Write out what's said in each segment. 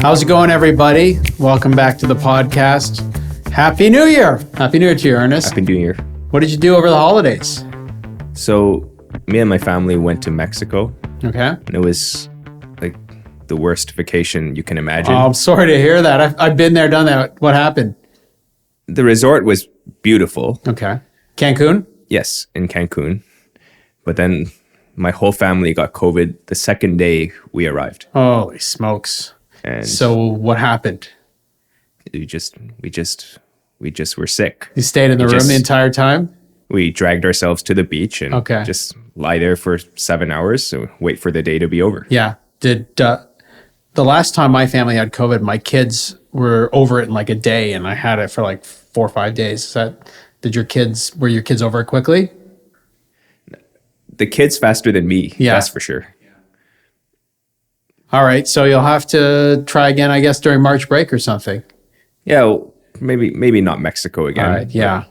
How's it going, everybody? Welcome back to the podcast. Happy New Year. Happy New Year to you, Ernest. Happy New Year. What did you do over the holidays? So me and my family went to Mexico. Okay. And it was like the worst vacation you can imagine. Oh, I'm sorry to hear that. I've been there, done that. What happened? The resort was beautiful. Okay. Cancun? Yes, in Cancun. But then my whole family got COVID the second day we arrived. Holy smokes. And so what happened? we just were sick. You stayed in the room the entire time? We dragged ourselves to the beach and just lie there for 7 hours, so wait for the day to be over. Yeah. Did the last time my family had COVID, my kids were over it in like a day, and I had it for like 4 or 5 days. Were your kids over it quickly? The kids faster than me, that's for sure. All right, so you'll have to try again, I guess, during March break or something. Yeah, well, maybe not Mexico again. All right, yeah.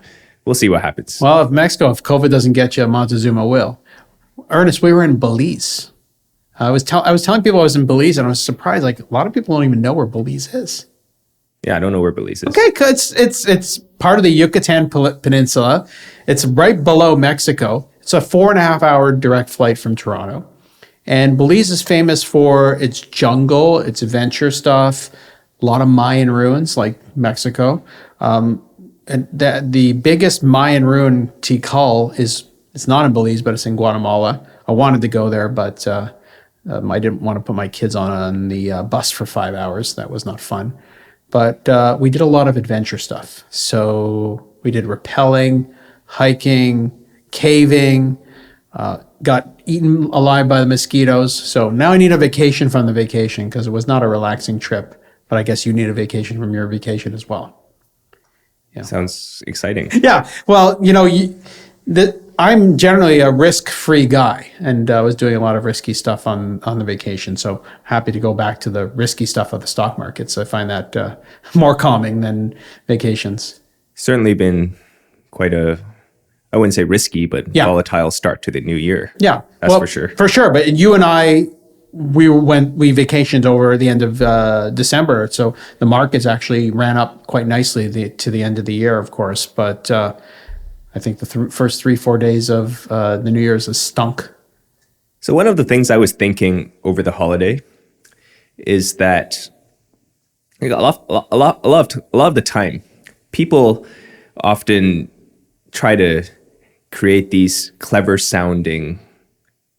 We'll see what happens. Well, if COVID doesn't get you, Montezuma will. Ernest, we were in Belize. I was telling people I was in Belize, and I was surprised. Like, a lot of people don't even know where Belize is. Yeah, I don't know where Belize is. Okay, it's part of the Yucatan Peninsula. It's right below Mexico. It's a 4.5 hour direct flight from Toronto. And Belize is famous for its jungle, its adventure stuff, a lot of Mayan ruins like Mexico. And the biggest Mayan ruin, Tikal, it's not in Belize, but it's in Guatemala. I wanted to go there, but I didn't want to put my kids on the bus for 5 hours. That was not fun. But we did a lot of adventure stuff. So we did rappelling, hiking, caving, got eaten alive by the mosquitoes. So now I need a vacation from the vacation because it was not a relaxing trip. But I guess you need a vacation from your vacation as well. Yeah. Sounds exciting. Yeah. Well, I'm generally a risk-free guy, and I was doing a lot of risky stuff on the vacation. So happy to go back to the risky stuff of the stock markets. I find that more calming than vacations. Certainly been quite I wouldn't say risky, but volatile start to the new year. Yeah. That's for sure. For sure. But you and I, we vacationed over the end of December. So the markets actually ran up quite nicely to the end of the year, of course. But I think the first 3-4 days of the New Year's has stunk. So one of the things I was thinking over the holiday is that a lot of the time, people often try to create these clever sounding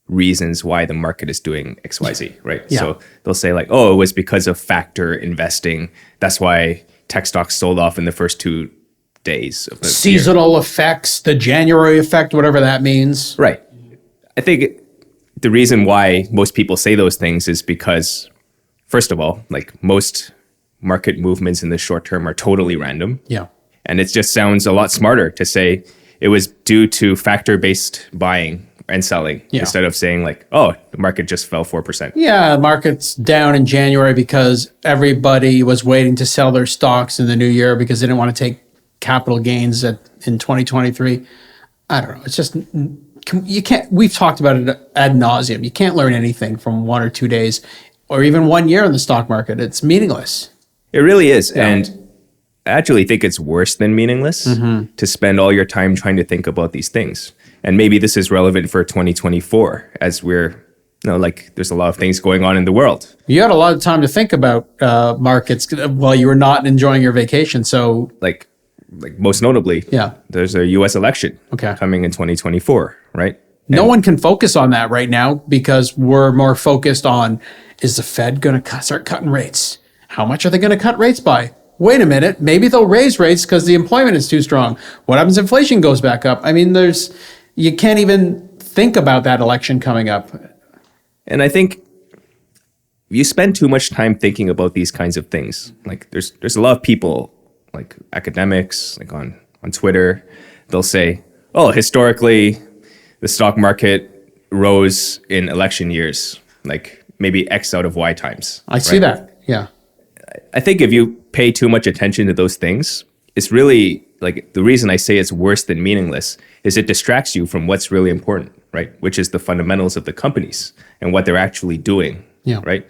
reasons why the market is doing XYZ, right? Yeah. So they'll say like, oh, it was because of factor investing. That's why tech stocks sold off in the first 2 days of the seasonal year. Effects, the January effect, whatever that means. Right. I think the reason why most people say those things is because, first of all, like most market movements in the short term are totally random. Yeah. And it just sounds a lot smarter to say it was due to factor-based buying and selling instead of saying like, oh, the market just fell 4%. Yeah, the market's down in January because everybody was waiting to sell their stocks in the new year because they didn't want to take capital gains in 2023. I don't know. It's just, you can't, we've talked about it ad nauseum. You can't learn anything from 1 or 2 days or even 1 year in the stock market. It's meaningless. It really is. Yeah. And I actually think it's worse than meaningless to spend all your time trying to think about these things. And maybe this is relevant for 2024 as there's a lot of things going on in the world. You had a lot of time to think about markets while you were not enjoying your vacation. So like most notably, there's a U.S. election coming in 2024, right? No one can focus on that right now because we're more focused on, is the Fed going to start cutting rates? How much are they going to cut rates by? Wait a minute, maybe they'll raise rates because the employment is too strong. What happens if inflation goes back up? I mean, you can't even think about that election coming up. And I think you spend too much time thinking about these kinds of things. Like there's a lot of people, like academics, like on Twitter, they'll say, oh, historically, the stock market rose in election years, like maybe X out of Y times. I see that, yeah. I think if you pay too much attention to those things, it's really like the reason I say it's worse than meaningless is it distracts you from what's really important, right? Which is the fundamentals of the companies and what they're actually doing, right?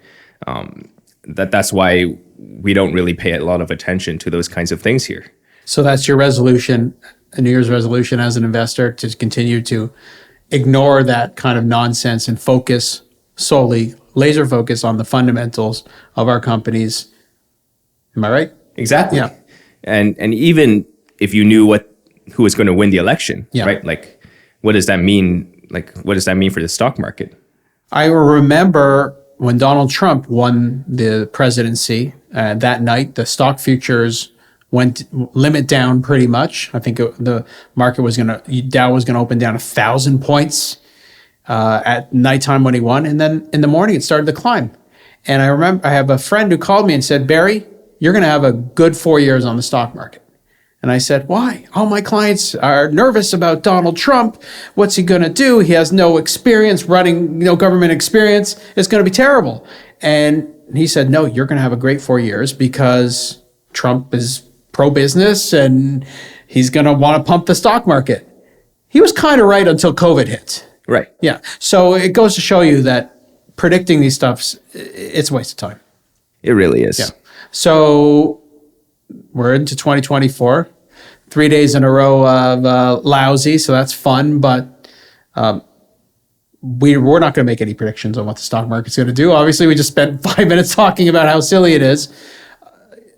that's why we don't really pay a lot of attention to those kinds of things here. So that's your resolution, a New Year's resolution as an investor, to continue to ignore that kind of nonsense and focus solely, laser focus on the fundamentals of our companies. Am I right? Exactly. Yeah. And even if you knew who was going to win the election, Yeah. right? Like, what does that mean? Like, what does that mean for the stock market? I remember when Donald Trump won the presidency, that night, the stock futures went limit down pretty much. I think the market was Dow was going to open down 1,000 points at nighttime when he won. And then in the morning, it started to climb. And I remember I have a friend who called me and said, Barry, you're going to have a good 4 years on the stock market. And I said, why? All my clients are nervous about Donald Trump. What's he going to do? He has no experience running, no government experience. It's going to be terrible. And he said, no, you're going to have a great 4 years because Trump is pro-business and he's going to want to pump the stock market. He was kind of right until COVID hit. Right. Yeah. So it goes to show you that predicting these stuffs, it's a waste of time. It really is. Yeah. So we're into 2024, 3 days in a row of lousy. So that's fun, but we're not going to make any predictions on what the stock market's going to do. Obviously, we just spent 5 minutes talking about how silly it is.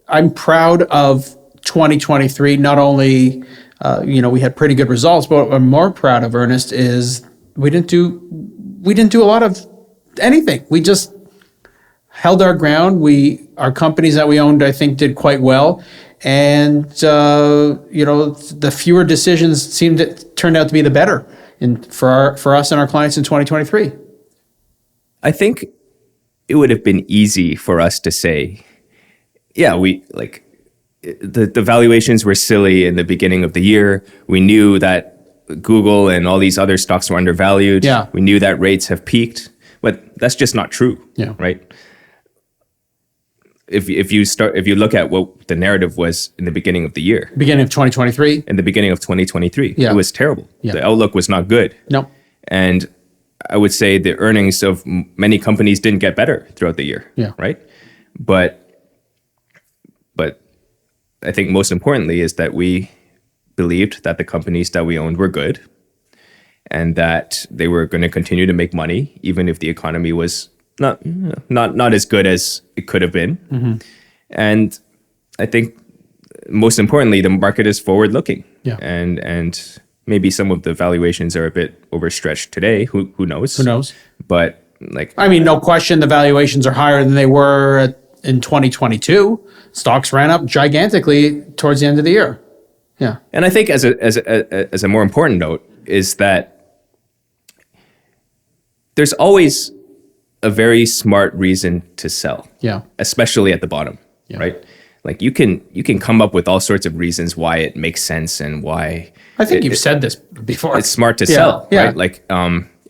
I'm proud of 2023. Not only, we had pretty good results, but what I'm more proud of, Ernest, is we didn't do a lot of anything. We just held our ground. Our companies that we owned, I think, did quite well. And, the fewer decisions turned out to be the better for us and our clients in 2023. I think it would have been easy for us to say, yeah, the valuations were silly in the beginning of the year. We knew that Google and all these other stocks were undervalued. Yeah. We knew that rates have peaked, but that's just not true. Yeah. Right. If you look at what the narrative was in the beginning of the year, Beginning of 2023. in the beginning of 2023, Yeah. it was terrible. Yeah. The outlook was not good. No. And I would say the earnings of many companies didn't get better throughout the year. Yeah. Right. But I think most importantly is that we believed that the companies that we owned were good and that they were going to continue to make money, even if the economy was not as good as it could have been. Mm-hmm. And I think most importantly, the market is forward looking. Yeah. And maybe some of the valuations are a bit overstretched today. Who knows? Who knows? But No question, the valuations are higher than they were in 2022. Stocks ran up gigantically towards the end of the year. Yeah. And I think as a more important note is that there's always a very smart reason to sell. Yeah. Especially at the bottom, Yeah. right? Like you can come up with all sorts of reasons why it makes sense and why I think you've said this before. it's smart to Yeah, sell, yeah. right? Like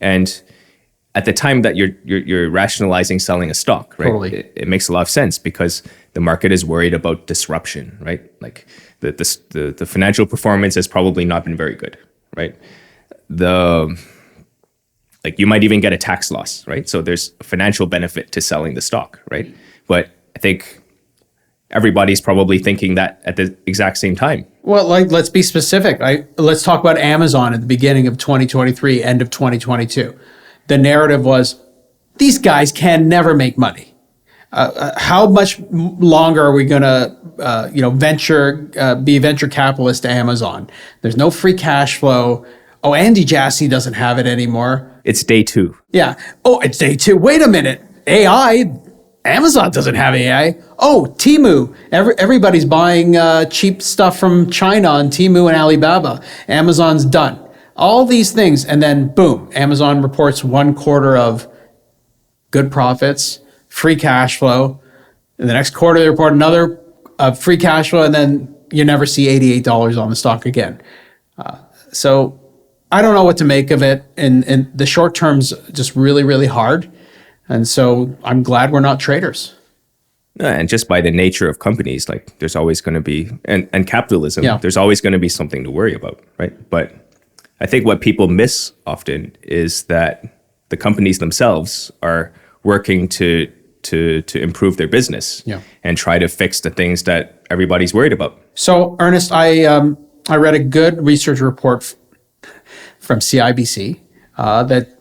and at the time that you're rationalizing selling a stock, right? Totally. It makes a lot of sense because the market is worried about disruption, right? Like the financial performance has probably not been very good, right? You might even get a tax loss, right? So there's a financial benefit to selling the stock, right? But I think everybody's probably thinking that at the exact same time. Well, let's be specific. Let's talk about Amazon at the beginning of 2023, end of 2022. The narrative was, these guys can never make money. How much longer are we going to, be venture capitalist to Amazon? There's no free cash flow. Oh, Andy Jassy doesn't have it anymore. It's day 2. Yeah. Oh, it's day 2. Wait a minute. AI. Amazon doesn't have AI. Oh, Temu. Everybody's buying cheap stuff from China on Temu and Alibaba. Amazon's done. All these things, and then boom, Amazon reports 1 quarter of good profits, free cash flow. In the next quarter, they report another free cash flow, and then you never see $88 on the stock again. So I don't know what to make of it. And the short term's just really, really hard. And so I'm glad we're not traders. And just by the nature of companies, like there's always going to be, and capitalism, Yeah. there's always going to be something to worry about, right? But I think what people miss often is that the companies themselves are working to to improve their business and try to fix the things that everybody's worried about. So, Ernest, I read a good research report from CIBC that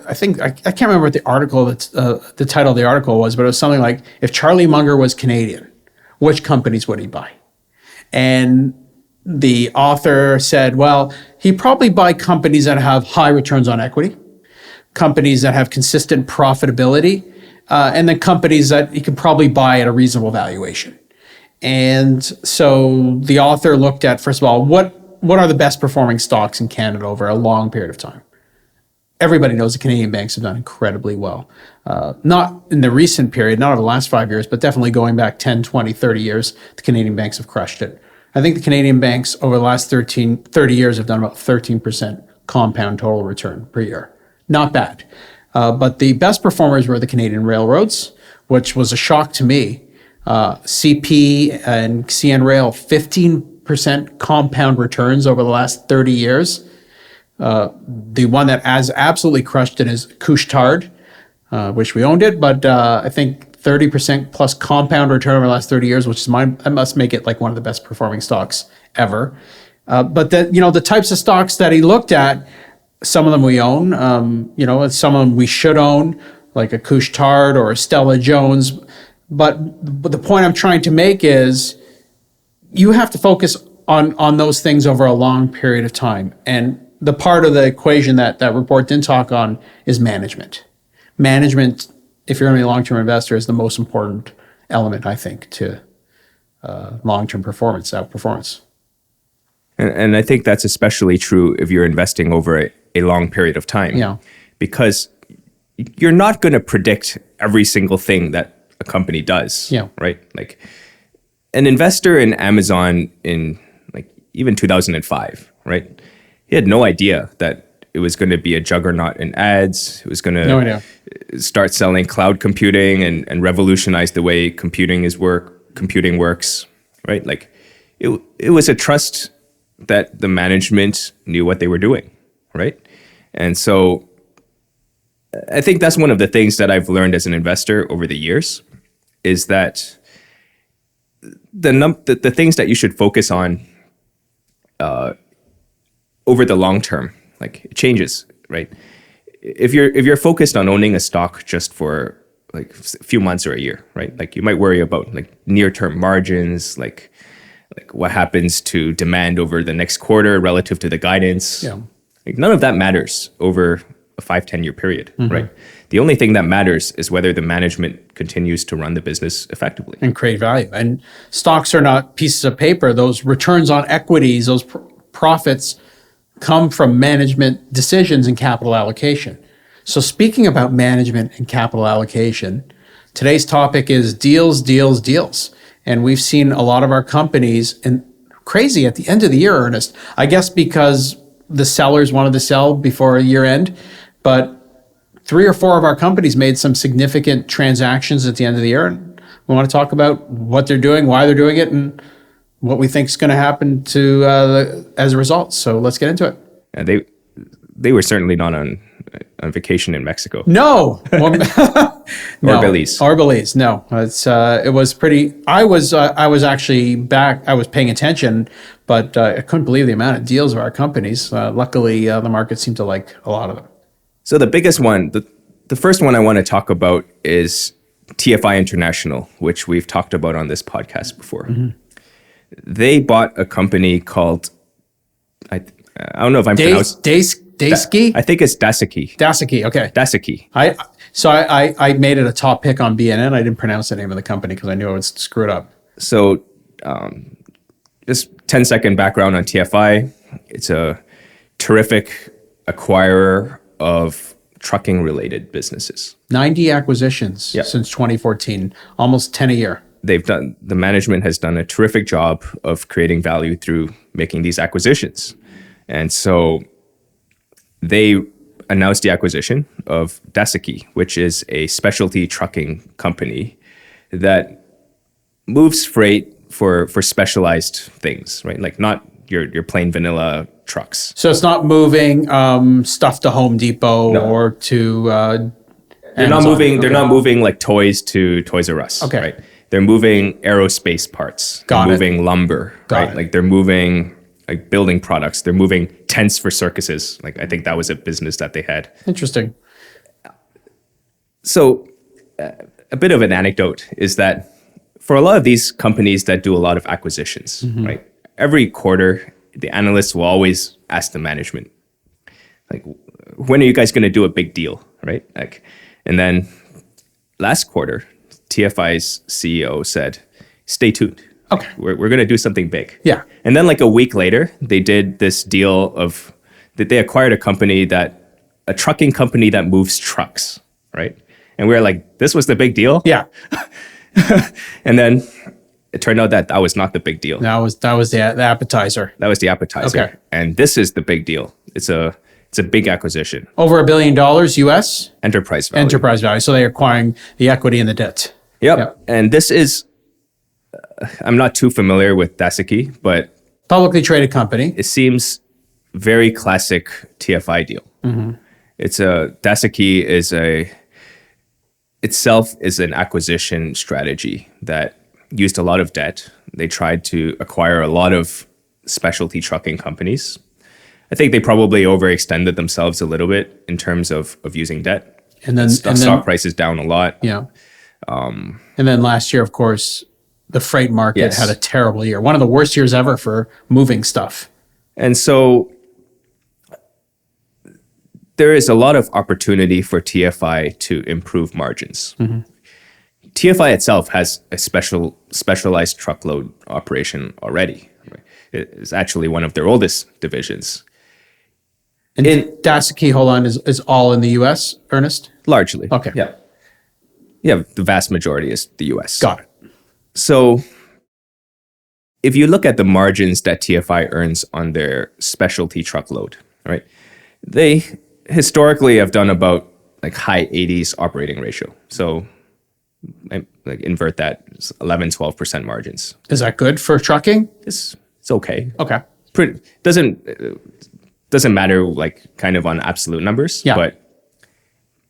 I think I can't remember what the article the title of the article was, but it was something like, if Charlie Munger was Canadian, which companies would he buy? And the author said, well, he'd probably buy companies that have high returns on equity, companies that have consistent profitability, and then companies that he could probably buy at a reasonable valuation. And so the author looked at, first of all, what are the best performing stocks in Canada over a long period of time? Everybody knows the Canadian banks have done incredibly well. Not in the recent period, not over the last 5 years, but definitely going back 10, 20, 30 years, the Canadian banks have crushed it. I think the Canadian banks over the last 30 years have done about 13% compound total return per year. Not bad. But the best performers were the Canadian railroads, which was a shock to me. CP and CN Rail, 15% compound returns over the last 30 years. The one that has absolutely crushed it is Couche-Tard, which we owned it, but I think 30% plus compound return over the last 30 years, which is I must make it like one of the best performing stocks ever. But the types of stocks that he looked at, some of them we own, some of them we should own, like a Couche-Tard or a Stella Jones. But the point I'm trying to make is you have to focus on those things over a long period of time. And the part of the equation that report didn't talk on is management. Management, if you're going to be a long-term investor, is the most important element, I think, to long-term outperformance. And I think that's especially true if you're investing over a long period of time. Yeah. Because you're not going to predict every single thing that a company does. Yeah. Right? Like an investor in Amazon in like even 2005, right? He had no idea that it was going to be a juggernaut in ads. It was going to start selling cloud computing and revolutionize the way computing works, right? Like it was a trust that the management knew what they were doing, right? And so I think that's one of the things that I've learned as an investor over the years is that the things that you should focus on over the long term, like it changes, right? If you're focused on owning a stock just for like a few months or a year, right? Like you might worry about like near-term margins, like what happens to demand over the next quarter relative to the guidance. Yeah. Like none of that matters over a 5-10 year period, right? The only thing that matters is whether the management continues to run the business effectively and create value. And stocks are not pieces of paper. Those returns on equities, those profits come from management decisions and capital allocation. So speaking about management and capital allocation, today's topic is deals, deals, deals. And we've seen a lot of our companies, and crazy at the end of the year, Ernest, I guess because the sellers wanted to sell before a year end, but 3 or 4 of our companies made some significant transactions at the end of the year. And we want to talk about what they're doing, why they're doing it, and what we think is going to happen as a result. So let's get into it. Yeah, they were certainly not on vacation in Mexico. No. Or Belize. Or Belize. No. It was pretty. I was actually back. I was paying attention, but I couldn't believe the amount of deals of our companies. Luckily, the market seemed to like a lot of them. So the biggest one, the first one I want to talk about is TFI International, which we've talked about on this podcast before. Mm-hmm. They bought a company called, I don't know if I'm pronouncing Daseke? I think it's Daseke. Daseke, okay. Daseke. I made it a top pick on BNN. I didn't pronounce the name of the company because I knew I would screw it up. So just 10-second background on TFI. It's a terrific acquirer of trucking-related businesses. 90 acquisitions since 2014, almost 10 a year. The management has done a terrific job of creating value through making these acquisitions. And so they announced the acquisition of Daseke, which is a specialty trucking company that moves freight for specialized things, right? Like not your plain vanilla trucks. So it's not moving stuff to Home Depot or to They're not Amazon. moving. They're Okay. not moving like toys to Toys R Us. Okay. Right. They're moving aerospace parts. Got they're it. moving lumber. Got right. it. Like they're moving like building products. They're moving tents for circuses. Like I think that was a business that they had. Interesting. So a bit of an anecdote is that for a lot of these companies that do a lot of acquisitions, right? Every quarter, the analysts will always ask the management, like, when are you guys going to do a big deal, right? Like, and then last quarter, TFI's CEO said, "Stay tuned. Okay. We're going to do something big." Yeah. And then like a week later, they did this deal of that they acquired a trucking company that moves trucks, right? And we were like, this was the big deal. Yeah. And then it turned out that was not the big deal. That was the appetizer. That was the appetizer. Okay. And this is the big deal. It's a big acquisition. Over $1 billion US Enterprise value. enterprise value. So they're acquiring the equity and the debt. Yep. Yep. And this is, I'm not too familiar with Daseke, but Publicly traded company. it seems very classic TFI deal. Daseke itself is an acquisition strategy that used a lot of debt. They tried to acquire a lot of specialty trucking companies. I think they probably overextended themselves a little bit in terms of using debt. And then, Stock price is down a lot. yeah. And then last year, of course, the freight market Yes. had a terrible year. One of the worst years ever for moving stuff. And so there is a lot of opportunity for TFI to improve margins. TFI itself has a specialized truckload operation already. It's actually one of their oldest divisions. And Daseke, hold on, is all in the US, Ernest? Largely. Okay. Yeah. Yeah, the vast majority is the US. Got it. So if you look at the margins that TFI earns on their specialty truckload, right? They historically have done about like high 80s operating ratio. So like invert that, it's 11, 12% margins. Is that good for trucking? It's okay. Okay. Doesn't matter like kind of on absolute numbers. Yeah. But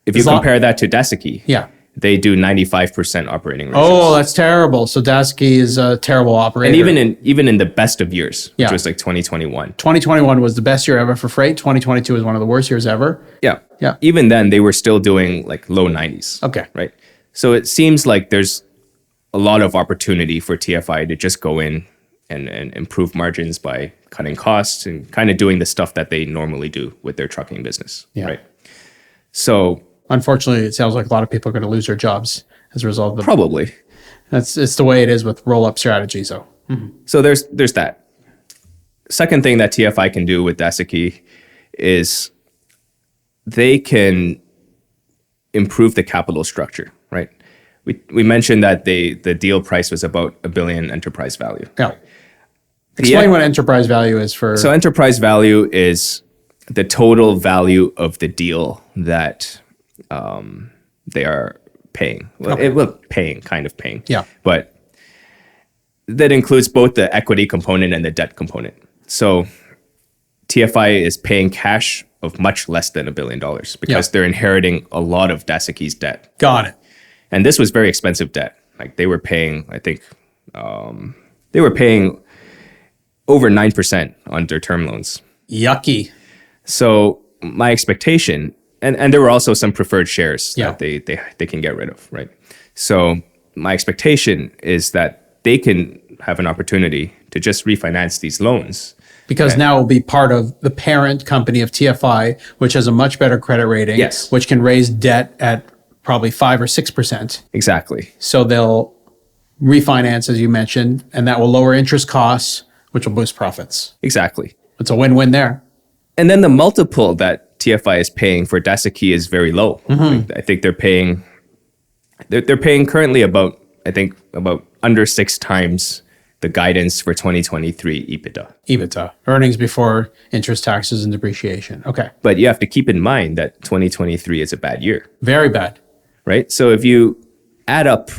if you As long- compare that to Daseke, Yeah. they do 95% operating ratios. Oh, that's terrible. So Daseke is a terrible operator. And even in the best of years, Yeah. which was like 2021. 2021 was the best year ever for freight. 2022 was one of the worst years ever. Yeah. Yeah. Even then, they were still doing like low 90s. Okay. Right. So it seems like there's a lot of opportunity for TFI to just go in and improve margins by cutting costs and kind of doing the stuff that they normally do with their trucking business. Yeah. Right. So Unfortunately, it sounds like a lot of people are going to lose their jobs as a result of the. probably. It's the way it is with roll-up strategy. So So there's that. Second thing that TFI can do with Daseke is they can improve the capital structure, right? We mentioned that the deal price was about $1 billion enterprise value. yeah. Explain what enterprise value is for. So enterprise value is the total value of the deal that they are paying. Well, kind of paying. Yeah. But that includes both the equity component and the debt component. So TFI is paying cash of much less than $1 billion because they're inheriting a lot of Daseke's debt. Got it. And this was very expensive debt. Like they were paying, I think, they were paying over 9% on their term loans. Yucky. So my expectation, and there were also some preferred shares Yeah. that they can get rid of, right? So my expectation is that they can have an opportunity to just refinance these loans. Because now it will be part of the parent company of TFI, which has a much better credit rating, Yes. which can raise debt at probably 5 or 6%. Exactly. So they'll refinance, as you mentioned, and that will lower interest costs, which will boost profits. Exactly. It's a win-win there. And then the multiple that TFI is paying for Daseke is very low. Like, I think they're paying currently about under 6 times the guidance for 2023 EBITDA, earnings before interest, taxes, and depreciation. Okay. But you have to keep in mind that 2023 is a bad year, Very bad. right? So if you add up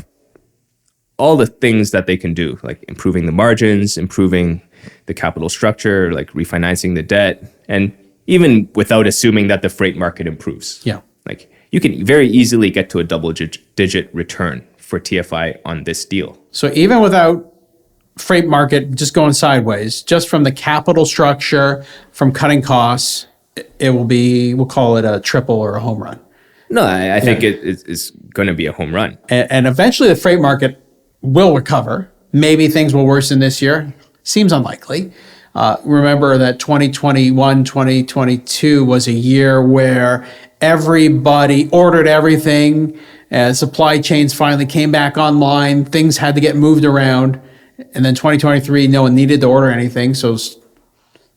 all the things that they can do, like improving the margins, improving the capital structure, like refinancing the debt, and even without assuming that the freight market improves. Yeah. Like you can very easily get to a double-digit return for TFI on this deal. So even without freight market just going sideways, just from the capital structure, from cutting costs, it will be, we'll call it a triple or a home run. No, I think it's going to be a home run. And eventually the freight market will recover. Maybe things will worsen this year. Seems unlikely. Remember that 2021, 2022 was a year where everybody ordered everything. As supply chains finally came back online, things had to get moved around. And then 2023, no one needed to order anything. So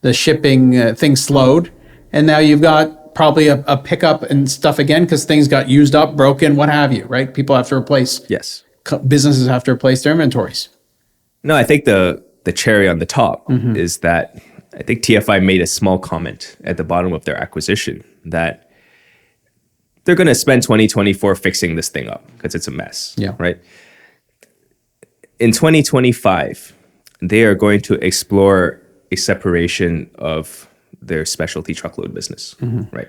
the shipping thing slowed. And now you've got probably a pickup and stuff again because things got used up, broken, what have you, right? People have to replace. Yes. Businesses have to replace their inventories. No, I think the cherry on the top is that I think TFI made a small comment at the bottom of their acquisition that they're going to spend 2024 fixing this thing up because it's a mess. Yeah. Right. In 2025, they are going to explore a separation of their specialty truckload business. Right.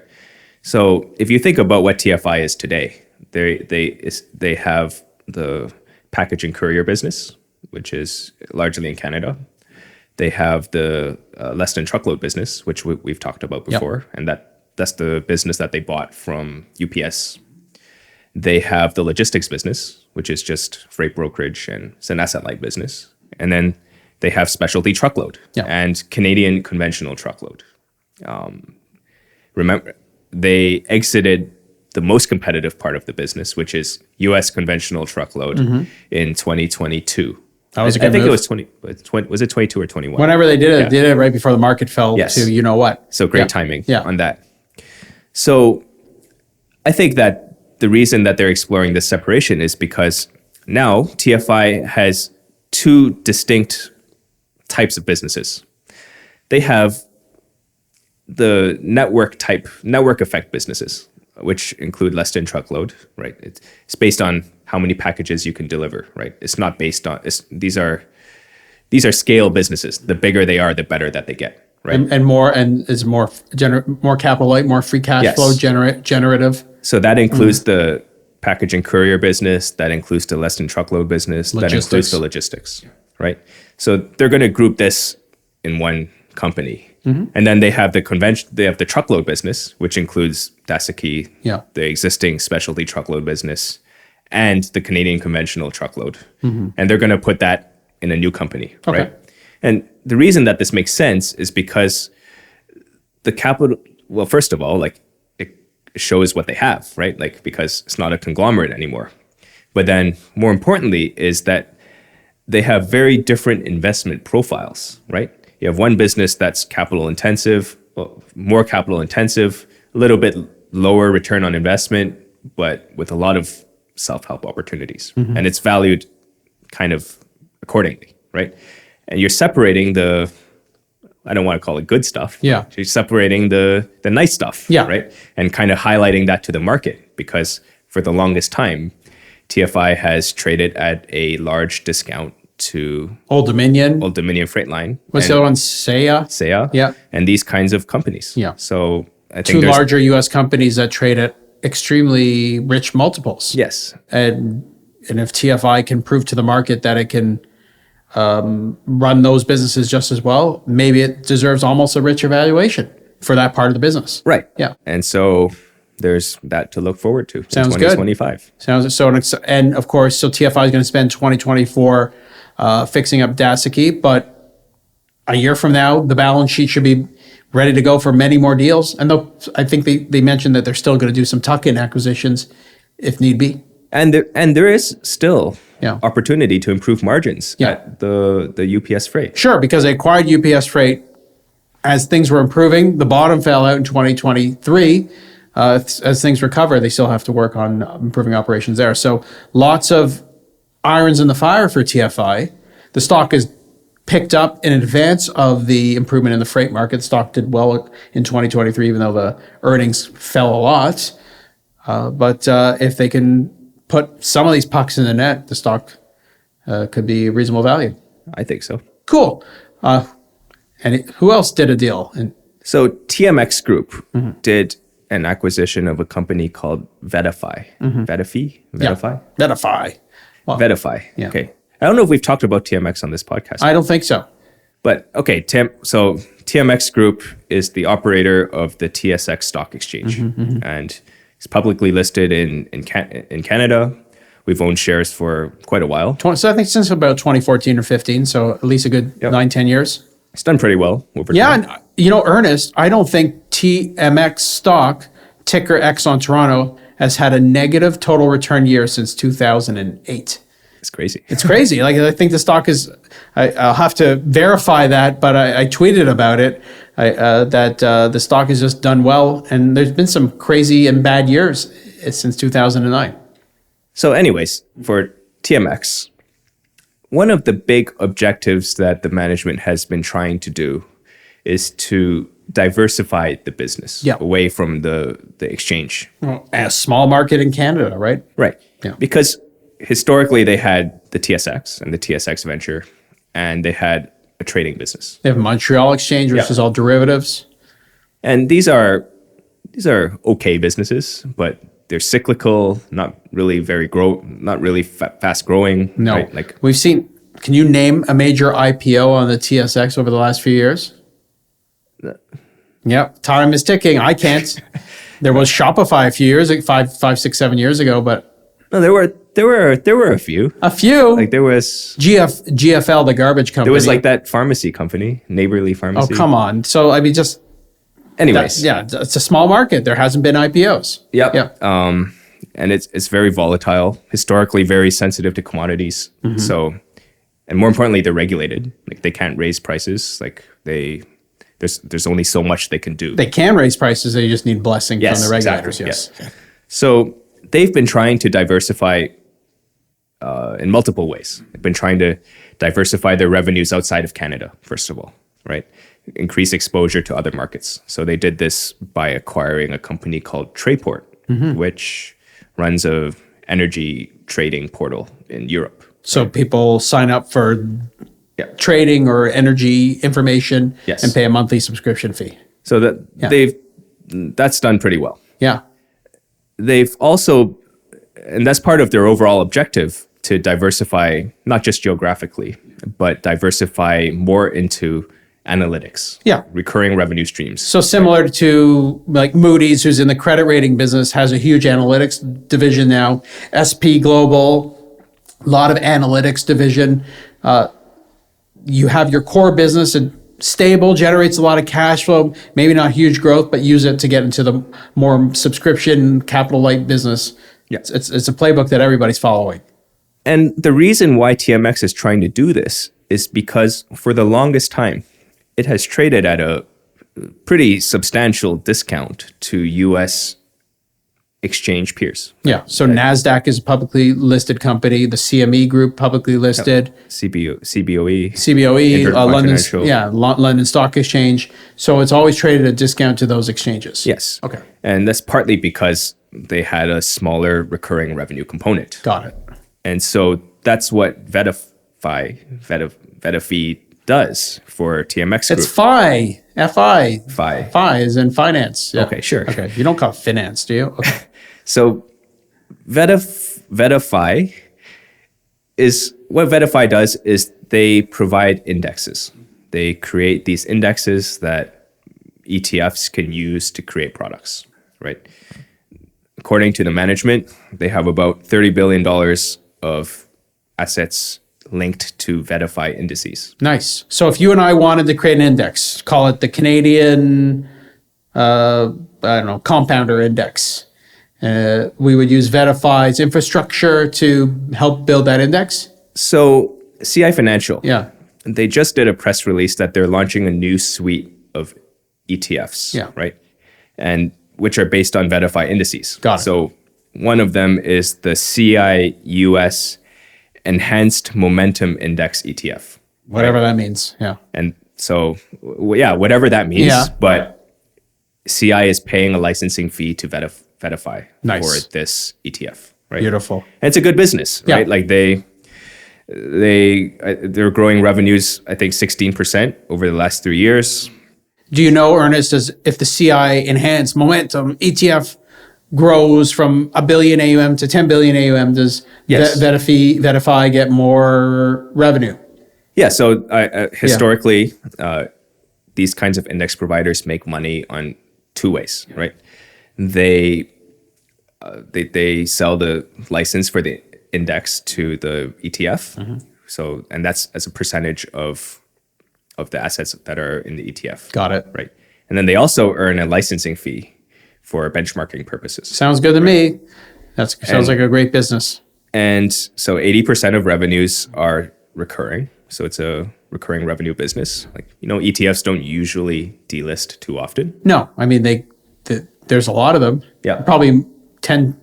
So if you think about what TFI is today, they have the package and courier business, which is largely in Canada. They have the less than truckload business, which we've talked about before, and that's the business that they bought from UPS. They have the logistics business, which is just freight brokerage and it's an asset-light business. And then they have specialty truckload and Canadian conventional truckload. Remember, they exited the most competitive part of the business, which is U.S. conventional truckload in 2022. That was a good I think move. it was was it 22 or 21? Whenever they did it, they did it right before the market fell to you know what. So great timing Yeah. on that. So I think that the reason that they're exploring this separation is because now TFI has two distinct types of businesses. They have the network effect businesses, which include less than truckload, right? It's based on how many packages you can deliver, right? It's not based on, these are scale businesses. The bigger they are, the better that they get, right? And is more capital light, more free cash flow generative. So that includes the package and courier business, that includes the less than truckload business, that includes the logistics, right? So they're going to group this in one company. And then they have the truckload business, which includes Daseke, the existing specialty truckload business, and the Canadian conventional truckload. And they're going to put that in a new company, right? And the reason that this makes sense is because the capital, well, first of all, like it shows what they have, right? Like, because it's not a conglomerate anymore. But then more importantly is that they have very different investment profiles, right? You have one business that's capital intensive, more capital intensive, a little bit lower return on investment, but with a lot of self-help opportunities. And it's valued kind of accordingly, right? And you're separating I don't want to call it good stuff. Yeah. You're separating the nice stuff, right? And kind of highlighting that to the market because for the longest time, TFI has traded at a large discount to Old Dominion Freight Line. What's the other one? Saya? Yeah. And these kinds of companies. Yeah. So I think two larger U.S. companies that trade at extremely rich multiples. Yes. And if TFI can prove to the market that it can run those businesses just as well, maybe it deserves almost a richer valuation for that part of the business. Right. Yeah. And so there's that to look forward to Sounds in 2025. Sounds so. And of course, so TFI is going to spend 2024 fixing up Daseke, but a year from now, the balance sheet should be ready to go for many more deals. And I think they mentioned that they're still going to do some tuck-in acquisitions if need be. And there is still opportunity to improve margins at the UPS Freight. Sure, because they acquired UPS Freight as things were improving. The bottom fell out in 2023. As things recover, they still have to work on improving operations there. So lots of irons in the fire for TFI. The stock is picked up in advance of the improvement in the freight market. The stock did well in 2023, even though the earnings fell a lot. But if they can put some of these pucks in the net, the stock could be reasonable value. I think so. Cool. And who else did a deal? So TMX Group did an acquisition of a company called VettaFi. VettaFi? VettaFi? VettaFi. Well, VettaFi. Yeah. Okay. I don't know if we've talked about TMX on this podcast. I don't think so. But okay, so TMX Group is the operator of the TSX stock exchange, and it's publicly listed in Canada. We've owned shares for quite a while. So I think since about 2014 or 15, so at least a good 9-10 years. It's done pretty well over Yeah, time. and Ernest, I don't think TMX stock, ticker X on Toronto, has had a negative total return year since 2008. It's crazy. It's crazy. Like, I think the stock is, I'll have to verify that, but I tweeted about it, that the stock has just done well. And there's been some crazy and bad years since 2009. So anyways, for TMX, one of the big objectives that the management has been trying to do is to diversify the business away from the exchange. Well, a small market in Canada, right? Right. Yeah. Because historically they had the TSX and the TSX Venture, and they had a trading business. They have Montreal Exchange, which is all derivatives. And these are okay businesses, but they're cyclical, not really fast growing. No. Right? Like, we've seen, can you name a major IPO on the TSX over the last few years? Yep, time is ticking. I can't. There was Shopify a few years, 5, 6, 7 years ago, but no, there were a few. A few. Like there was GFL, the garbage company. There was like that pharmacy company, Neighborly Pharmacy. Oh, come on. So I mean, just anyways, it's a small market. There hasn't been IPOs. Yep. Yeah. And it's very volatile. Historically, very sensitive to commodities. So, and more importantly, they're regulated. Like they can't raise prices. Like there's only so much they can do. They can raise prices. They just need blessing from the regulators. Exactly. Yes. So they've been trying to diversify in multiple ways. They've been trying to diversify their revenues outside of Canada, first of all, right? Increase exposure to other markets. So they did this by acquiring a company called Trayport, which runs a energy trading portal in Europe. So people sign up for trading or energy information and pay a monthly subscription fee. So that's done pretty well. Yeah. They've also, and that's part of their overall objective, to diversify, not just geographically, but diversify more into analytics. Yeah. Recurring revenue streams. So similar to like Moody's, who's in the credit rating business, has a huge analytics division now. SP Global, a lot of analytics division. You have your core business and stable, generates a lot of cash flow, maybe not huge growth, but use it to get into the more subscription capital light business. Yeah. It's a playbook that everybody's following. And the reason why TMX is trying to do this is because for the longest time, it has traded at a pretty substantial discount to US exchange peers. Yeah. So NASDAQ is a publicly listed company. The CME Group publicly listed. CBOE. London Stock Exchange. So it's always traded at a discount to those exchanges. Yes. Okay. And that's partly because they had a smaller recurring revenue component. Got it. And so that's what VettaFi does for TMX Group. It's FI. F-I. FI. FI is in finance. Yeah. Okay, sure. Okay. You don't call it finance, do you? Okay. So VettaFi is, what VettaFi does is they provide indexes. They create these indexes that ETFs can use to create products, right? According to the management, they have about $30 billion of assets linked to VettaFi indices. Nice. So if you and I wanted to create an index, call it the Canadian, compounder index, we would use VettaFi's infrastructure to help build that index? So CI Financial, they they just did a press release that they're launching a new suite of ETFs, right? And which are based on VettaFi indices. Got it. So one of them is the CI US Enhanced Momentum Index ETF. Whatever that means, yeah. And so, whatever that means, but CI is paying a licensing fee to VettaFi for this ETF, right? Beautiful. And it's a good business, right? Like they're growing revenues, I think 16% over the last 3 years. do you know, Ernest, if the CI Enhanced Momentum ETF grows from $1 billion AUM to 10 billion AUM, does Yes. VettaFi get more revenue? Yeah. So historically, these kinds of index providers make money on two ways, right? They sell the license for the index to the ETF. So, and that's as a percentage of the assets that are in the ETF. Got it. Right. And then they also earn a licensing fee for benchmarking purposes. Sounds good to me. That sounds like a great business. And so 80% of revenues are recurring. So it's a recurring revenue business. Like, ETFs don't usually delist too often. No, I mean, there's a lot of them. Yeah. Probably 10,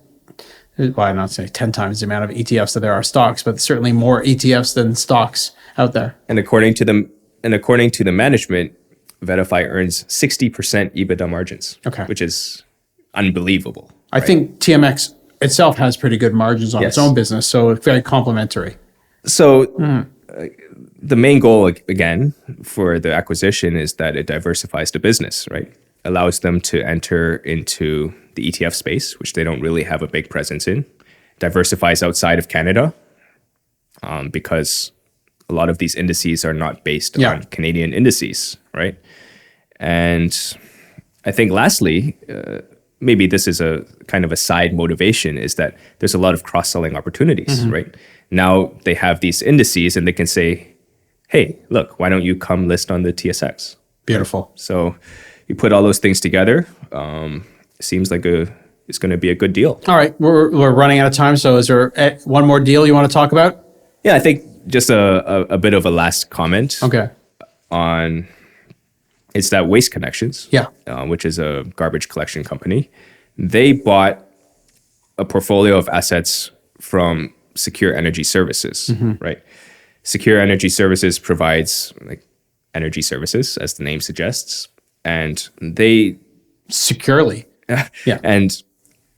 well, I'm not saying 10 times the amount of ETFs that there are stocks, but certainly more ETFs than stocks out there. And according to the management, VettaFi earns 60% EBITDA margins, which is unbelievable. I think TMX itself has pretty good margins on its own business, so it's very complementary. So the main goal, again, for the acquisition is that it diversifies the business, right? Allows them to enter into the ETF space, which they don't really have a big presence in. Diversifies outside of Canada, because a lot of these indices are not based on Canadian indices, right? And I think lastly, maybe this is a kind of a side motivation, is that there's a lot of cross-selling opportunities, right? Now they have these indices and they can say, hey, look, why don't you come list on the TSX? Beautiful. So you put all those things together, seems like it's going to be a good deal. All right, we're running out of time. So is there one more deal you want to talk about? Yeah, I think just a bit of a last comment. Okay. On it's that Waste Connections, which is a garbage collection company. They bought a portfolio of assets from Secure Energy Services, right? Secure Energy Services provides like energy services, as the name suggests, and they securely, and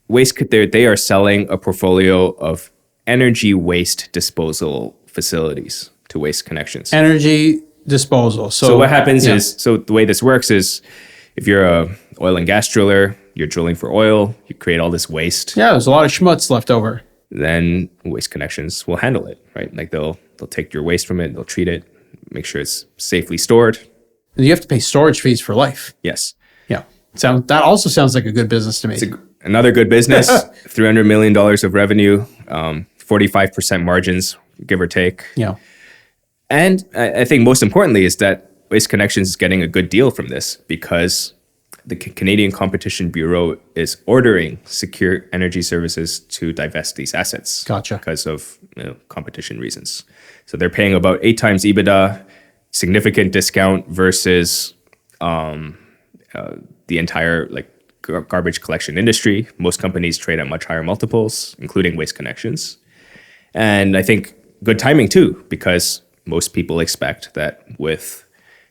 they are selling a portfolio of energy waste disposal facilities to Waste Connections. Energy disposal. So what happens is, so the way this works is, if you're a oil and gas driller, you're drilling for oil, you create all this waste. Yeah, there's a lot of schmutz left over. Then Waste Connections will handle it, right? Like they'll take your waste from it, they'll treat it, make sure it's safely stored. And you have to pay storage fees for life. Yes. Yeah. That also sounds like a good business to me. It's another good business. $300 million of revenue, 45% margins, give or take. Yeah. And I think most importantly is that Waste Connections is getting a good deal from this, because the Canadian Competition Bureau is ordering Secure Energy Services to divest these assets. Gotcha. Because of competition reasons. So they're paying about 8 times EBITDA, significant discount versus the entire garbage collection industry. Most companies trade at much higher multiples, including Waste Connections. And I think good timing too, because most people expect that with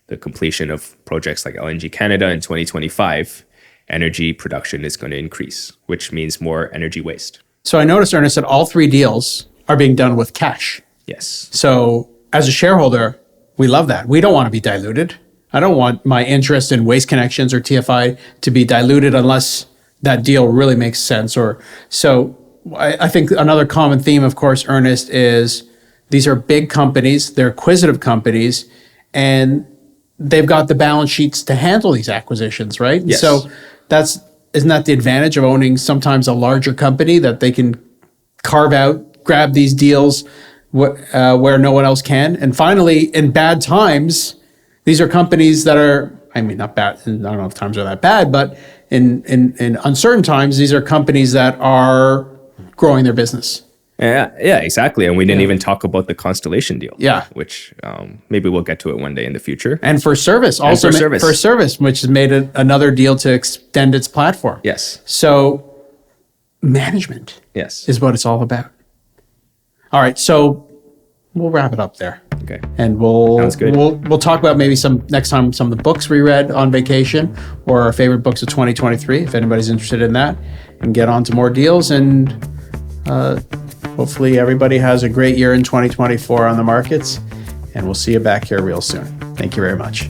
the completion of projects like LNG Canada in 2025, energy production is going to increase, which means more energy waste. So I noticed, Ernest, that all 3 deals are being done with cash. Yes. So as a shareholder, we love that. We don't want to be diluted. I don't want my interest in Waste Connections or TFI to be diluted unless that deal really makes sense. So I think another common theme, of course, Ernest, is these are big companies, they're acquisitive companies, and they've got the balance sheets to handle these acquisitions, right? Yes. So isn't that the advantage of owning sometimes a larger company, that they can carve out, grab these deals where no one else can? And finally, in bad times, these are companies that are, I mean, not bad, I don't know if times are that bad, but in uncertain times, these are companies that are growing their business. Yeah, exactly. And we didn't even talk about the Constellation deal. Yeah. Which maybe we'll get to it one day in the future. And for Service, also for Service, which has made another deal to extend its platform. Yes. So management is what it's all about. All right, so we'll wrap it up there. Okay. And Sounds good. we'll talk about maybe next time some of the books we read on vacation, or our favorite books of 2023, if anybody's interested in that, and get on to more deals. And hopefully everybody has a great year in 2024 on the markets, and we'll see you back here real soon. Thank you very much.